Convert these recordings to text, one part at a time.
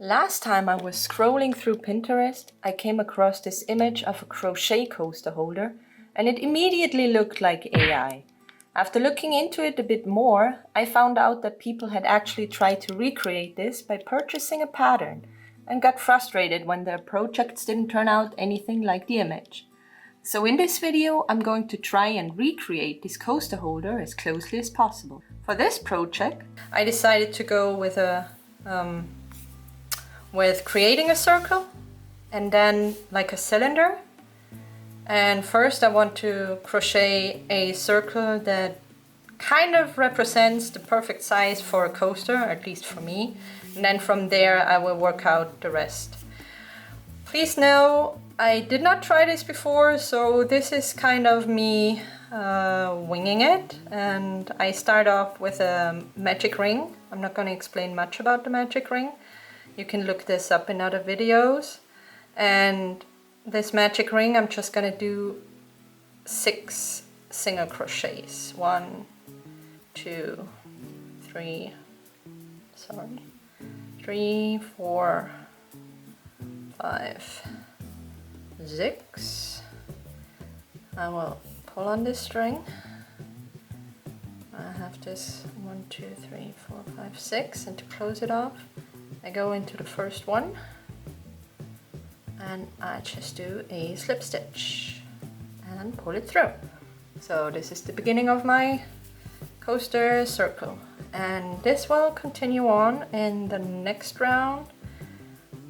Last time I was scrolling through Pinterest, I came across this image of a crochet coaster holder, and it immediately looked like AI. After looking into it a bit more, I found out that people had actually tried to recreate this by purchasing a pattern and got frustrated when their projects didn't turn out anything like the image. So in this video, I'm going to try and recreate this coaster holder as closely as possible. For this project, I decided to go with creating a circle and then like a cylinder. And first I want to crochet a circle that kind of represents the perfect size for a coaster, at least for me. And then from there I will work out the rest. Please know I did not try this before, so this is kind of me winging it. And I start off with a magic ring. I'm not going to explain much about the magic ring. You can look this up in other videos. And this magic ring, I'm just gonna do 6 single crochets. 1, 2, 3, 3, 4, 5, 6. I will pull on this string. I have this 1, 2, 3, 4, 5, 6, and to close it off, I go into the first one and I just do a slip stitch and pull it through. So this is the beginning of my coaster circle, and this will continue on in the next round.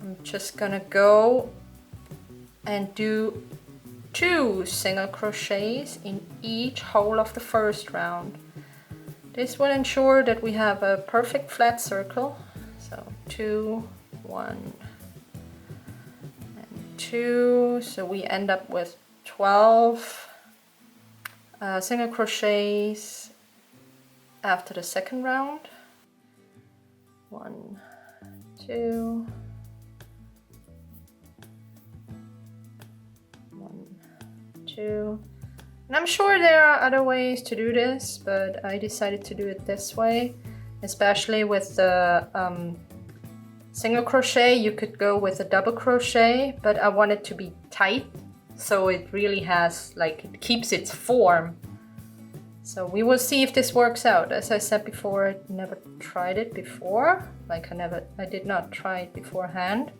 I'm just gonna go and do 2 single crochets in each hole of the first round. This will ensure that we have a perfect flat circle. So 2, 1, and 2, so we end up with 12 single crochets after the second round. 1, 2, 1, 2. And I'm sure there are other ways to do this, but I decided to do it this way. Especially with the single crochet, you could go with a double crochet, but I want it to be tight, so it really has, like, it keeps its form. So we will see if this works out. As I said before, I never tried it before. I did not try it beforehand.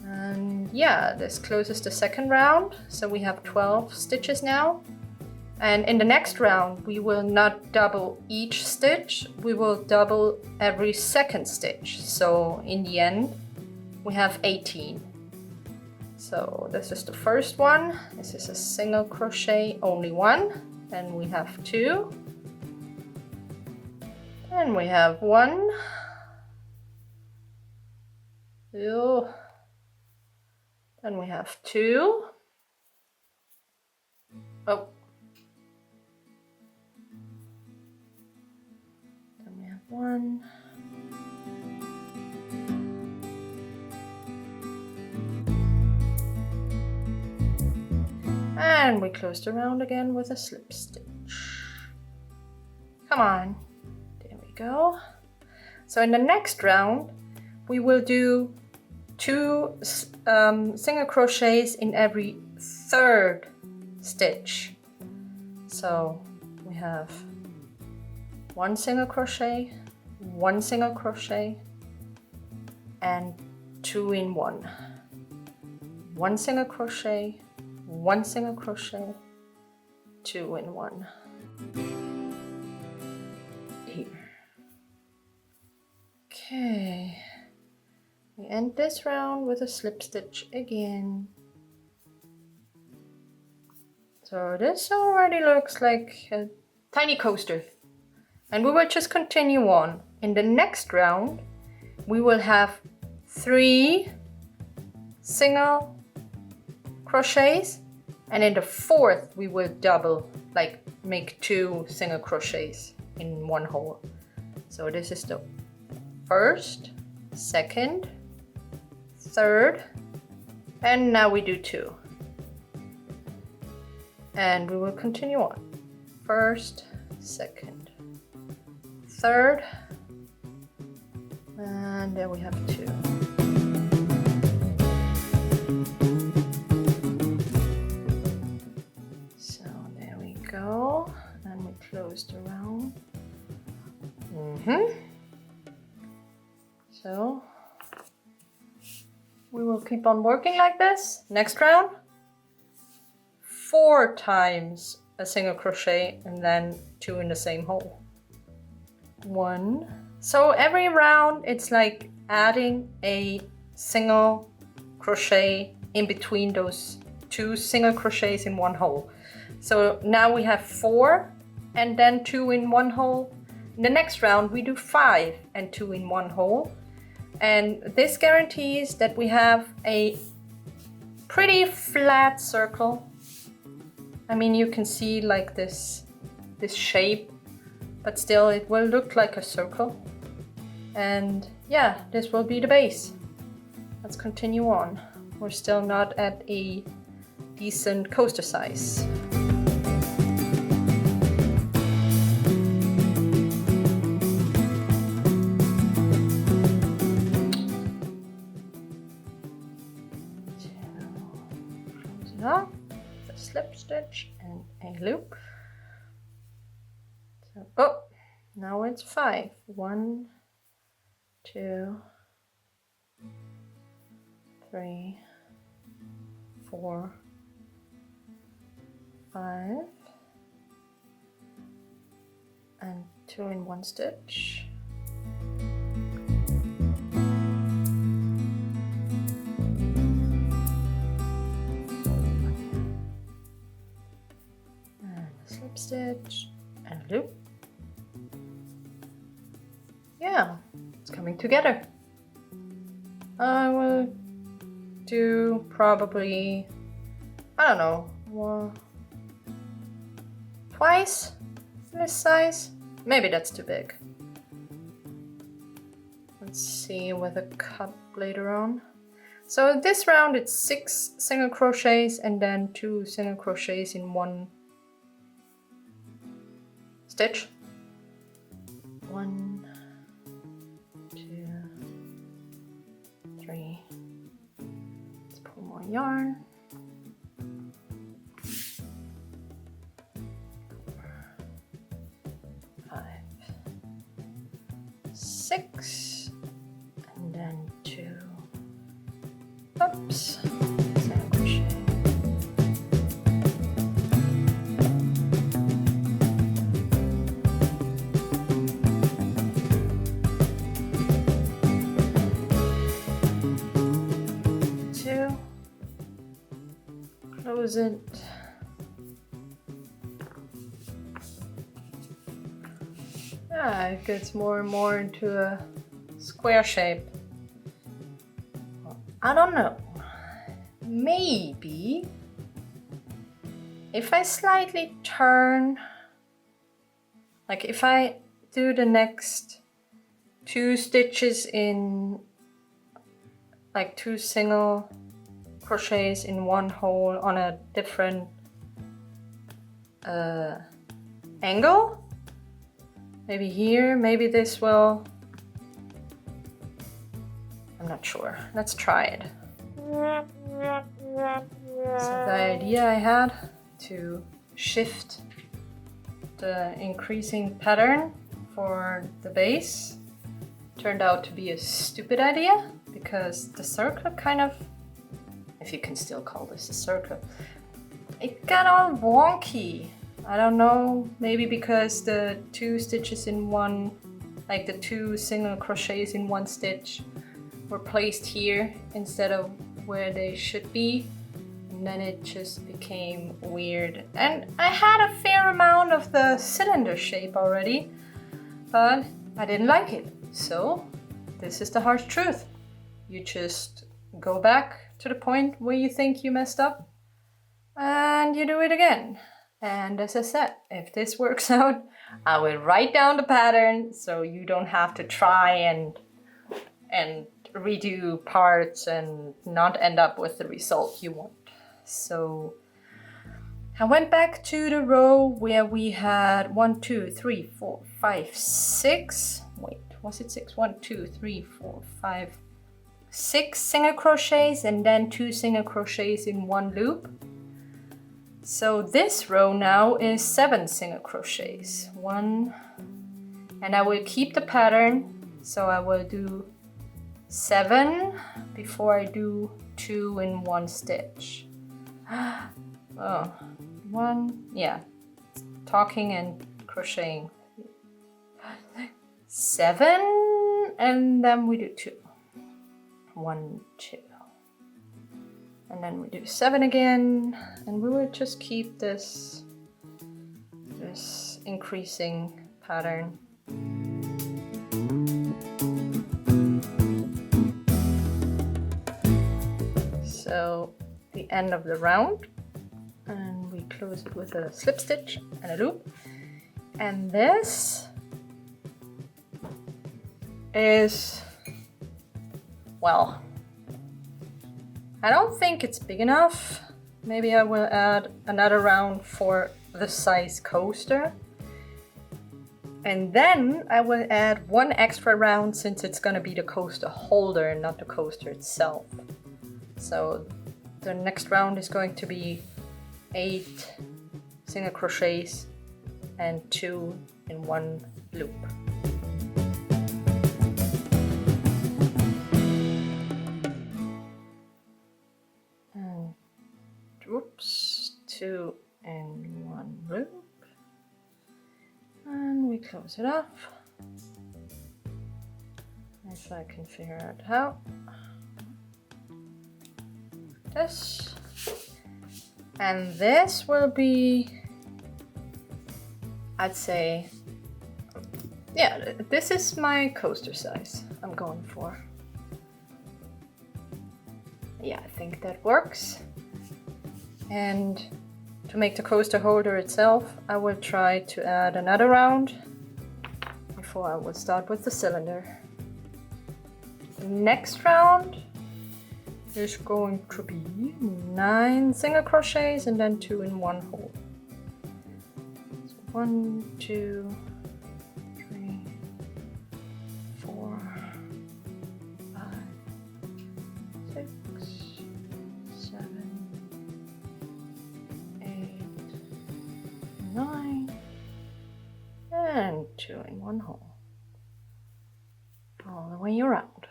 And yeah, this closes the second round. So we have 12 stitches now. And in the next round, we will not double each stitch, we will double every second stitch. So in the end, we have 18. So this is the first one. This is a single crochet, only 1. Then we have 2. And we have 1. 2. Then we have 2. Oh. Then we have 1. And we close the round again with a slip stitch. Come on. There we go. So in the next round, we will do 2 single crochets in every third stitch. So we have 1 single crochet, 1 single crochet, and 2 in 1. 1 single crochet, 1 single crochet, 2 in 1. Here. Okay. We end this round with a slip stitch again. So this already looks like a tiny coaster. And we will just continue on. In the next round, we will have 3 single crochets, and in the fourth we will double, like make 2 single crochets in one hole. So this is the first, second, third, and now we do 2. And we will continue on. First, second, third, And there we have 2. So there we go. And we closed around. So we will keep on working like this. Next round, 4 times a single crochet and then 2 in the same hole. 1. So every round it's like adding a single crochet in between those 2 single crochets in one hole. So now we have 4 and then 2 in one hole. In the next round we do 5 and 2 in one hole. And this guarantees that we have a pretty flat circle. I mean, you can see like this shape, but still it will look like a circle. And yeah, this will be the base. Let's continue on. We're still not at a decent coaster size. Up, a slip stitch and a loop. So, oh, now it's 5. 1, 2, 3, 4, 5, and 2 in one stitch. Stitch and a loop. Yeah, it's coming together. I will do probably, I don't know, twice this size. Maybe that's too big. Let's see with a cut later on. So this round it's 6 single crochets and then 2 single crochets in one stitch. 1, 2, 3. Let's pull more yarn. 5, 6, and then 2. Oops. Single crochet. Close it. Yeah, it gets more and more into a square shape. I don't know. Maybe if I slightly turn, like if I do the next 2 stitches in like 2 single crochets in one hole on a different angle. Maybe here, maybe this will. I'm not sure. Let's try it. So the idea I had to shift the increasing pattern for the base turned out to be a stupid idea because the circle kind of, if you can still call this a circle, it got all wonky. I don't know, maybe because the 2 stitches in one, like the 2 single crochets in one stitch were placed here instead of where they should be, and then it just became weird. And I had a fair amount of the cylinder shape already, but I didn't like it. So this is the harsh truth. You just go back to the point where you think you messed up and you do it again. And as I said, if this works out, I will write down the pattern so you don't have to try and redo parts and not end up with the result you want. So I went back to the row where we had 1, 2, 3, 4, 5, 6. Wait, was it 6? 1, 2, 3, 4, 5, 6 single crochets and then 2 single crochets in one loop. So this row now is 7 single crochets. 1, and I will keep the pattern, so I will do 7 before I do 2 in one stitch. Oh, 1, yeah, talking and crocheting. 7, and then we do 2. 1, 2. And then we do 7 again, and we will just keep this increasing pattern. So the end of the round, and we close it with a slip stitch and a loop. And this is, well, I don't think it's big enough. Maybe I will add another round for the size coaster. And then I will add 1 extra round since it's gonna be the coaster holder and not the coaster itself. So the next round is going to be 8 single crochets and 2 in one loop. And oops, 2 in one loop. And we close it off. If I can figure out how. This. And this will be, I'd say, yeah, this is my coaster size I'm going for. Yeah, I think that works. And to make the coaster holder itself, I will try to add another round before I will start with the cylinder. The next round is going to be 9 single crochets and then 2 in one hole. So 1, 2, 3, 4, 5, 6, 7, 8, 9, and 2 in one hole. All the way around.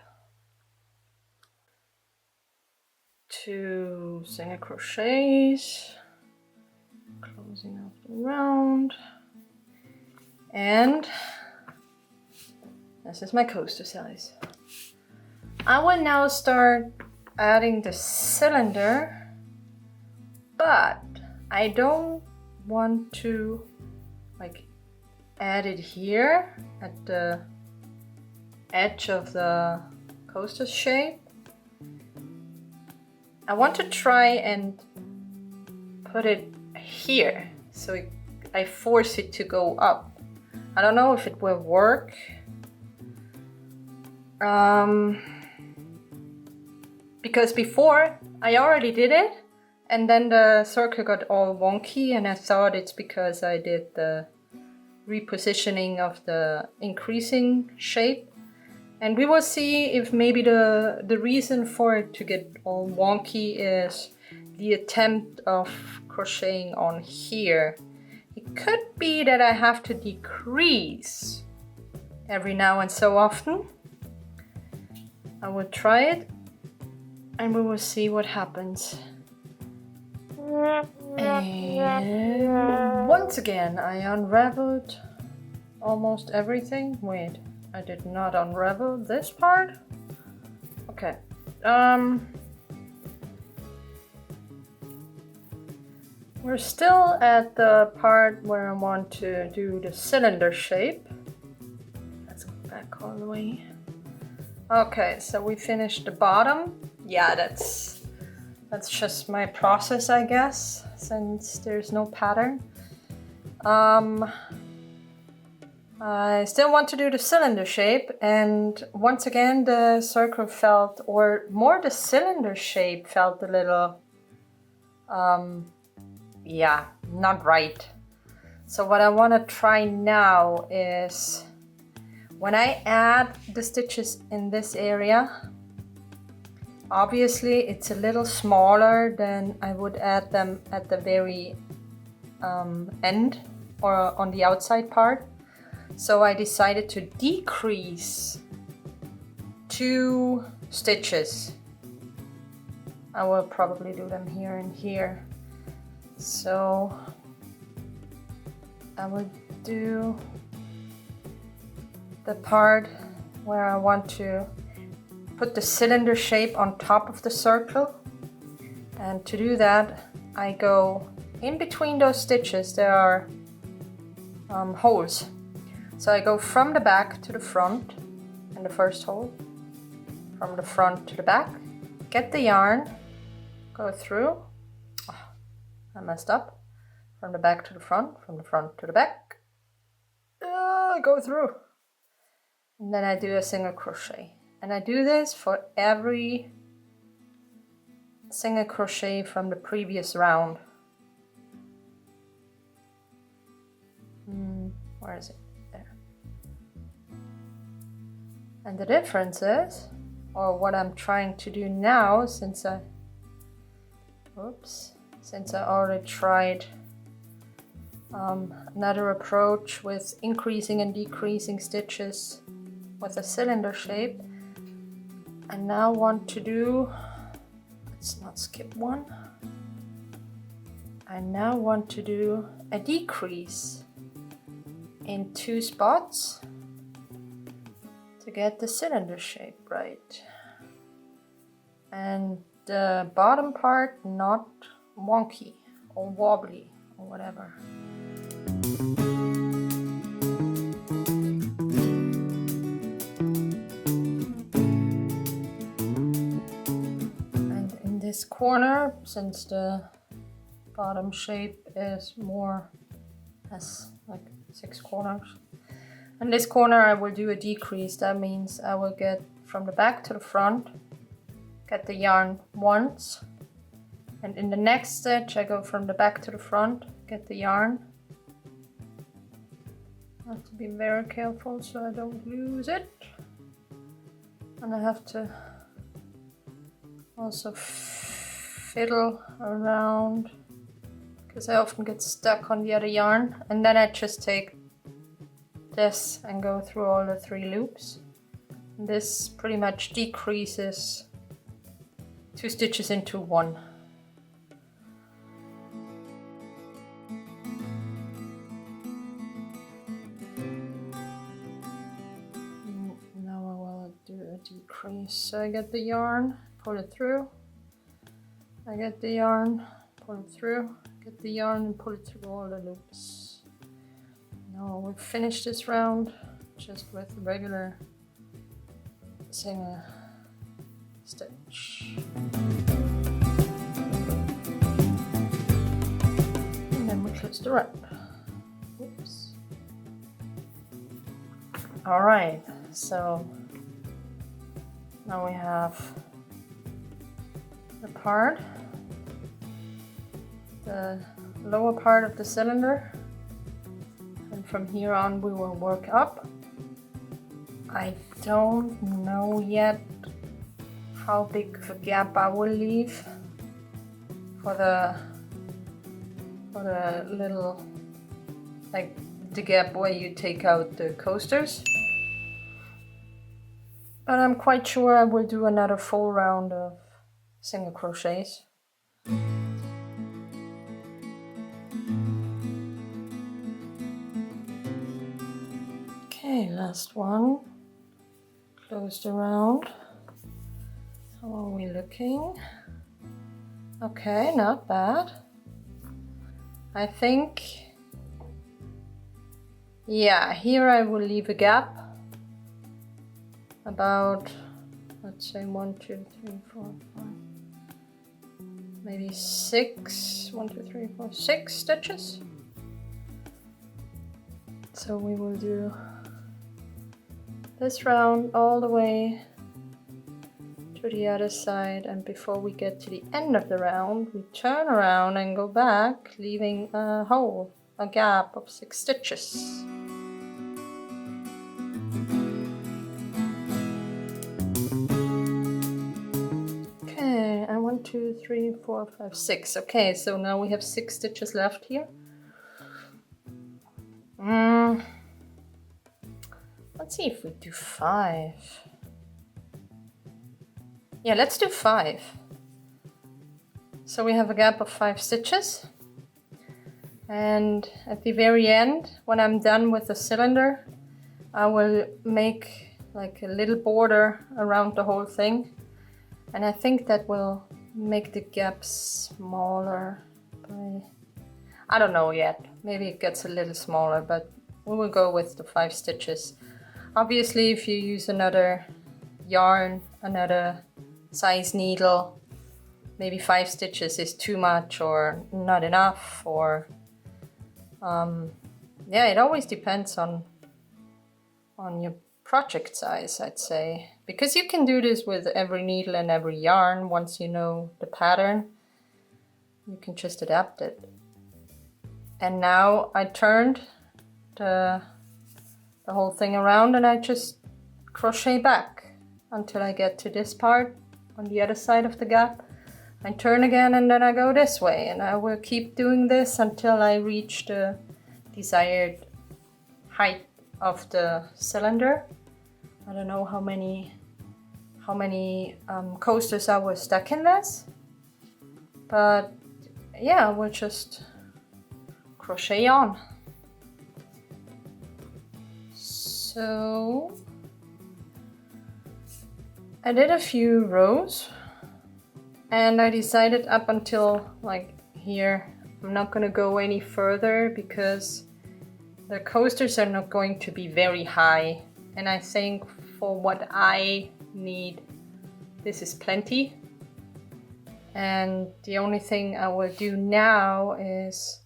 2 single crochets, closing off the round, and this is my coaster size. I will now start adding the cylinder, but I don't want to like add it here at the edge of the coaster shape. I want to try and put it here, so I force it to go up. I don't know if it will work. Because before I already did it, and then the circle got all wonky, and I thought it's because I did the repositioning of the increasing shape. And we will see if maybe the reason for it to get all wonky is the attempt of crocheting on here. It could be that I have to decrease every now and so often. I will try it and we will see what happens. And once again, I unraveled almost everything. Wait. I did not unravel this part. Okay. We're still at the part where I want to do the cylinder shape. Let's go back all the way. Okay, so we finished the bottom. Yeah, that's just my process, I guess, since there's no pattern. I still want to do the cylinder shape, and once again the circle felt, or more the cylinder shape felt a little, yeah, not right. So what I want to try now is, When I add the stitches in this area, obviously it's a little smaller than I would add them at the very end or on the outside part. So I decided to decrease 2 stitches. I will probably do them here and here. So I will do the part where I want to put the cylinder shape on top of the circle, and to do that I go in between those stitches. There are holes, so I go from the back to the front in the first hole, from the front to the back, get the yarn, go through. Oh, I messed up. From the back to the front, from the front to the back, go through, and then I do a single crochet. And I do this for every single crochet from the previous round. Where is it? There. And the difference is, or what I'm trying to do now, since I already tried another approach with increasing and decreasing stitches with a cylinder shape, I now want to do, let's not skip one, I now want to do a decrease in 2 spots to get the cylinder shape right, and the bottom part not wonky or wobbly or whatever. This corner, since the bottom shape is has like 6 corners, in this corner I will do a decrease. That means I will get from the back to the front, get the yarn once, and in the next stitch I go from the back to the front, get the yarn. I have to be very careful so I don't lose it, and I have to also fiddle around because I often get stuck on the other yarn, and then I just take this and go through all the 3 loops. And this pretty much decreases 2 stitches into 1. Now I will do a decrease. So I get the yarn, pull it through, I get the yarn, pull it through, get the yarn and pull it through all the loops. Now we'll finish this round just with regular single stitch. And then we close the round. Oops. Alright, so now we have the part, the lower part of the cylinder, and from here on we will work up. I don't know yet how big of a gap I will leave for the little, like the gap where you take out the coasters, but I'm quite sure I will do another full round of single crochets. Okay, last one. Close the round. How are we looking? Okay, not bad. I think, yeah, here I will leave a gap about, let's say 1, 2, 3, 4, 5, maybe 6, 1, 2, 3, 4, 6 stitches. So we will do this round all the way to the other side, and before we get to the end of the round we turn around and go back, leaving a hole, a gap of 6 stitches. 2, 3, 4, 5, 6. Okay, so now we have 6 stitches left here. Let's see if we do 5. Yeah, let's do 5. So we have a gap of 5 stitches. And at the very end, when I'm done with the cylinder, I will make like a little border around the whole thing. And I think that will make the gap smaller. I don't know yet. Maybe it gets a little smaller, but we will go with the 5 stitches. Obviously, if you use another yarn, another size needle, maybe 5 stitches is too much or not enough, or yeah, it always depends on your project size, I'd say, because you can do this with every needle and every yarn. Once you know the pattern, you can just adapt it. And now I turned the whole thing around and I just crochet back until I get to this part on the other side of the gap. I turn again and then I go this way, and I will keep doing this until I reach the desired height of the cylinder. I don't know how many coasters I will stack in this, but yeah, we'll just crochet on. So I did a few rows and I decided up until like here I'm not going to go any further because the coasters are not going to be very high, and I think for what I need this is plenty. And the only thing I will do now is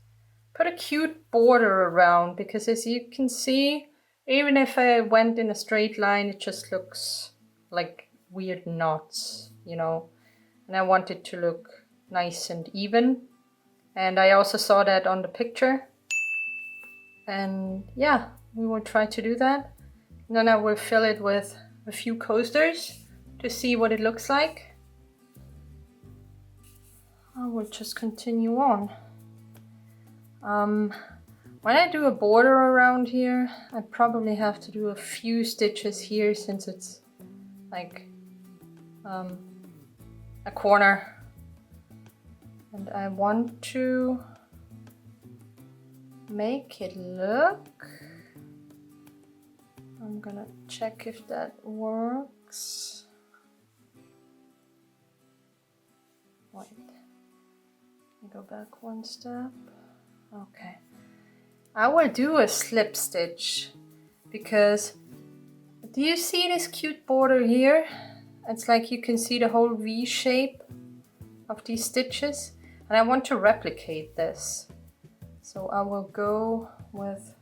put a cute border around, because as you can see, even if I went in a straight line, it just looks like weird knots, you know, and I want it to look nice and even. And I also saw that on the picture, and yeah, we will try to do that. And then I will fill it with a few coasters to see what it looks like. I will just continue on. When I do a border around here, I probably have to do a few stitches here since it's like a corner. And I want to make it look. I'm gonna check if that works. Wait, go back one step. Okay. I will do a slip stitch because do you see this cute border here? It's like you can see the whole V shape of these stitches, and I want to replicate this. So I will go with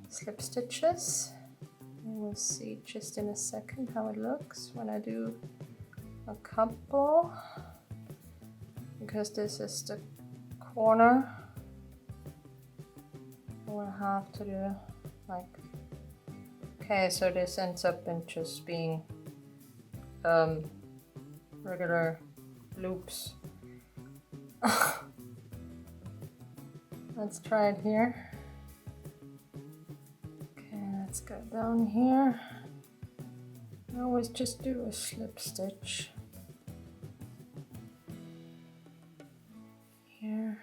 slip stitches. We'll see just in a second how it looks when I do a couple, because this is the corner. We'll have to do like, okay, so this ends up in just being regular loops. Let's try it here. Okay, let's go down here. I always just do a slip stitch here.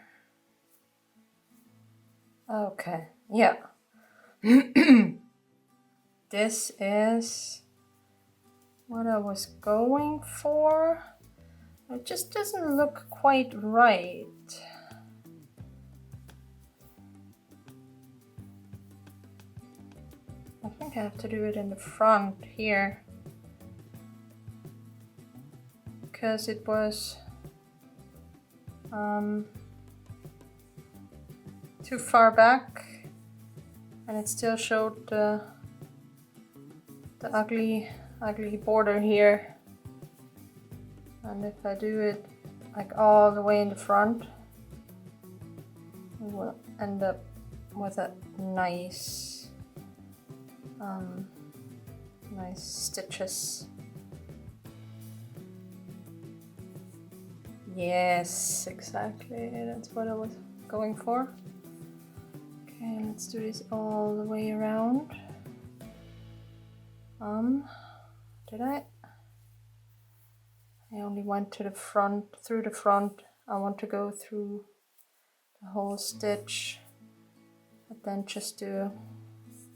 Okay, yeah. This is what I was going for. It just doesn't look quite right. I think I have to do it in the front here, because it was too far back and it still showed the ugly border here. And if I do it like all the way in the front, we will end up with a nice nice stitches. Yes, exactly. That's what I was going for. Okay, let's do this all the way around. Did I? I only went to the front, through the front. I want to go through the whole stitch, but then just do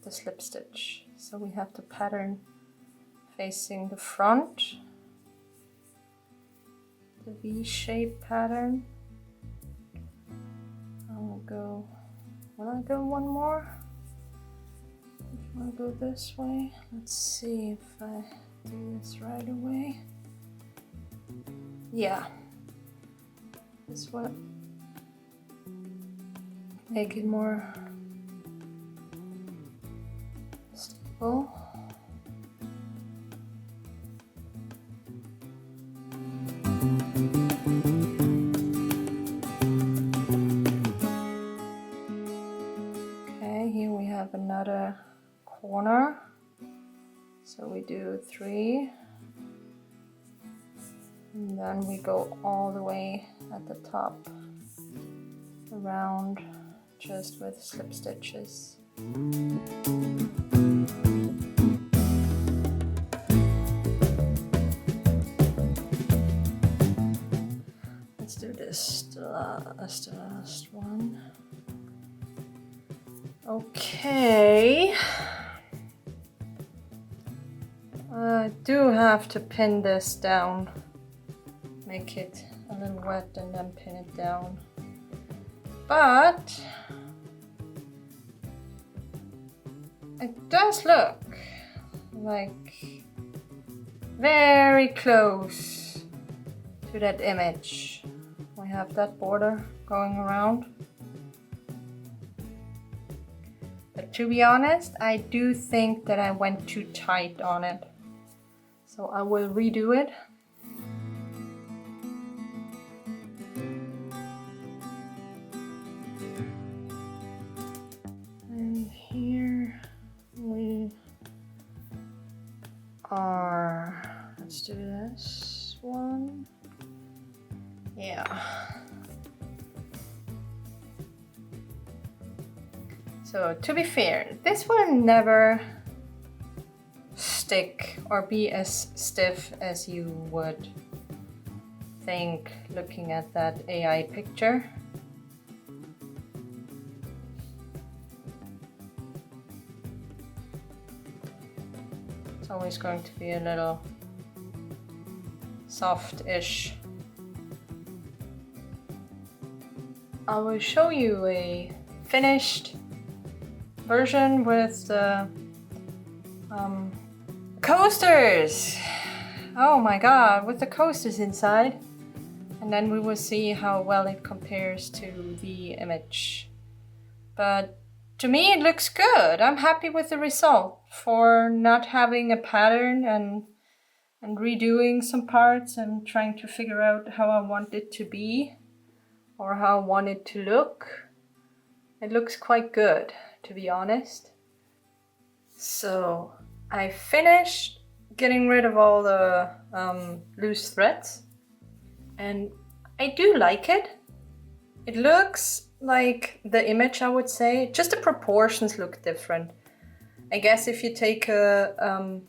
the slip stitch. So we have the pattern facing the front, the V-shaped pattern. Will I go one more? I'll go this way. Let's see if I do this right away. Yeah, this will make it more stable. Okay, here we have another corner. So we do 3. And then we go all the way at the top around just with slip stitches. Let's do this, the last one. Okay. I do have to pin this down. Make it a little wet and then pin it down. But it does look like very close to that image. We have that border going around. But to be honest, I do think that I went too tight on it. So I will redo it. And here we are. Let's do this one. Yeah. So to be fair, this will never stick or be as stiff as you would think looking at that AI picture. It's always going to be a little soft-ish. I will show you a finished version with the coasters. Oh my god, with the coasters inside. And then we will see how well it compares to the image. But to me it looks good. I'm happy with the result for not having a pattern and redoing some parts and trying to figure out how I want it to be or how I want it to look. It looks quite good, to be honest. So I finished getting rid of all the loose threads, and I do like it. It looks like the image, I would say, just the proportions look different. I guess if you take a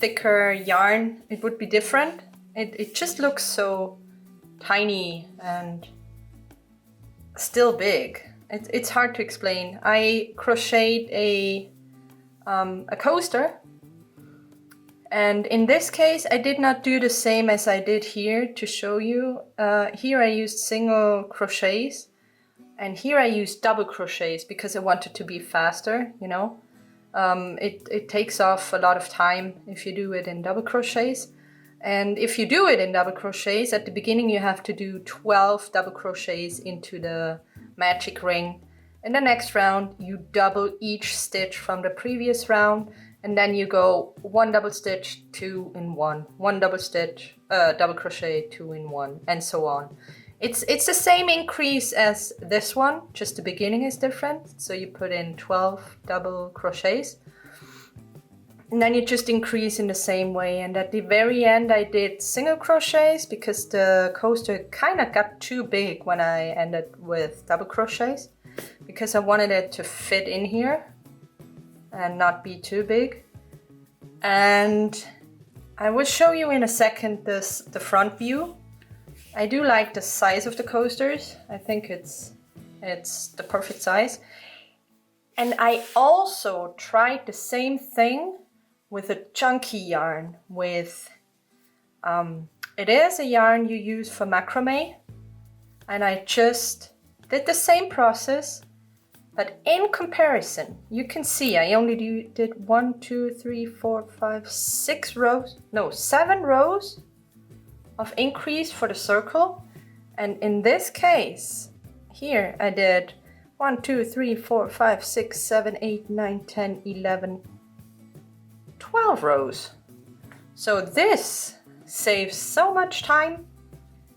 thicker yarn, it would be different. It just looks so tiny and still big. It's hard to explain. I crocheted a coaster, and in this case I did not do the same as I did here to show you. Here I used single crochets, and here I used double crochets because I wanted to be faster, you know. It takes off a lot of time if you do it in double crochets. And if you do it in double crochets, at the beginning you have to do 12 double crochets into the magic ring. In the next round you double each stitch from the previous round, and then you go 1 double stitch, 2 in 1, 1 double stitch, double crochet, 2 in 1, and so on. It's the same increase as this one, just the beginning is different. So you put in 12 double crochets. And then you just increase in the same way. And at the very end I did single crochets because the coaster kind of got too big when I ended with double crochets, because I wanted it to fit in here and not be too big. And I will show you in a second the front view. I do like the size of the coasters. I think it's the perfect size. And I also tried the same thing with a chunky yarn. With it is a yarn you use for macrame, and I just did the same process, but in comparison you can see I only did 7 rows of increase for the circle, and in this case here I did 1, 2, 3, 4, 5, 6, 7, 8, 9, 10, 11, 12 rows. So this saves so much time.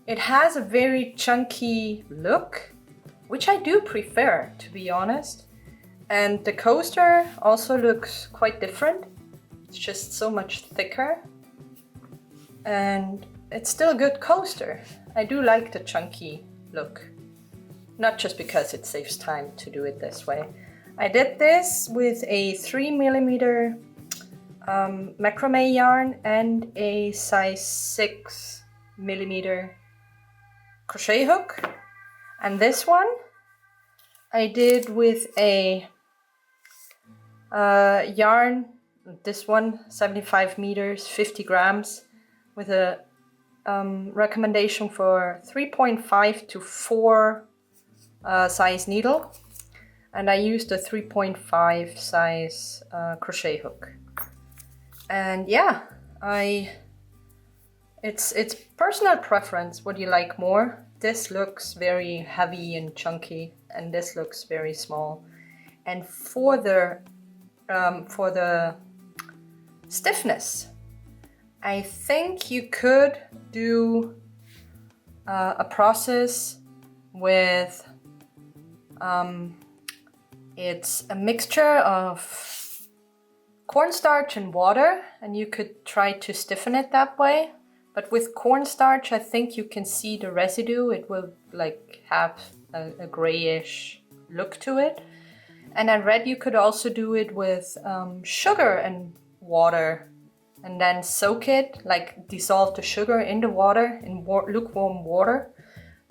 It has a very chunky look, which I do prefer, to be honest. And the coaster also looks quite different. It's just so much thicker. And it's still a good coaster. I do like the chunky look. Not just because it saves time to do it this way. I did this with a 3mm macrame yarn and a size 6mm crochet hook. And this one I did with a yarn, this one 75 meters, 50 grams, with a recommendation for 3.5 to 4 size needle, and I used a 3.5 size crochet hook. And yeah, it's personal preference what you like more. This looks very heavy and chunky, and this looks very small. And for the stiffness, I think you could do a process with it's a mixture of cornstarch and water, and you could try to stiffen it that way. But with cornstarch, I think you can see the residue. It will like have a grayish look to it. And I read you could also do it with sugar and water, and then soak it, like dissolve the sugar in the water, in lukewarm water.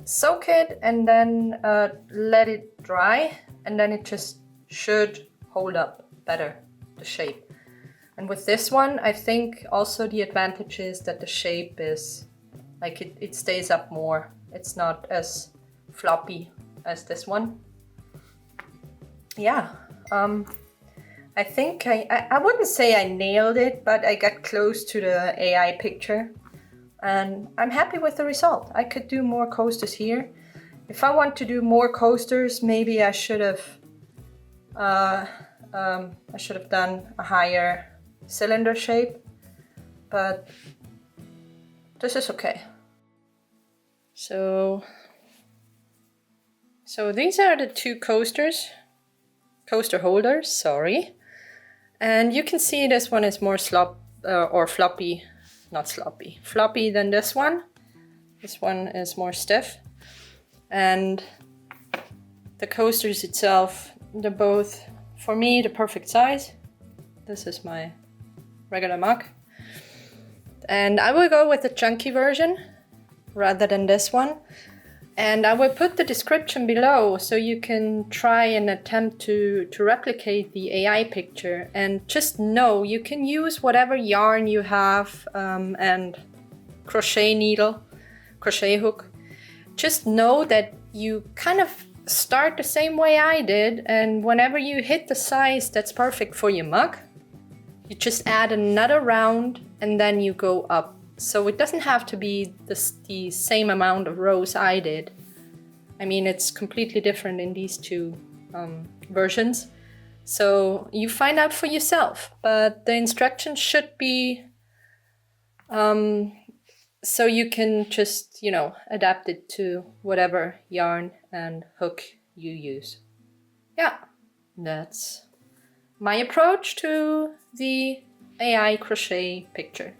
Soak it and then let it dry, and then it just should hold up better, the shape. And with this one, I think also the advantage is that the shape is like it stays up more. It's not as floppy as this one. Yeah, I think I wouldn't say I nailed it, but I got close to the AI picture. And I'm happy with the result. I could do more coasters here. If I want to do more coasters, maybe I should have done a higher cylinder shape, but this is okay. So these are the two coaster holders, sorry. And you can see this one is more floppy. Not sloppy, floppy than this one. This one is more stiff. And the coasters itself, they're both, for me, the perfect size. This is my regular mug. And I will go with the chunky version rather than this one. And I will put the description below so you can try and attempt to replicate the AI picture. And just know you can use whatever yarn you have and crochet needle, crochet hook. Just know that you kind of start the same way I did, and whenever you hit the size that's perfect for your mug, you just add another round and then you go up. So it doesn't have to be the same amount of rows I did. I mean, it's completely different in these two versions. So you find out for yourself, but the instructions should be so you can just, adapt it to whatever yarn and hook you use. Yeah, that's my approach to the AI crochet picture.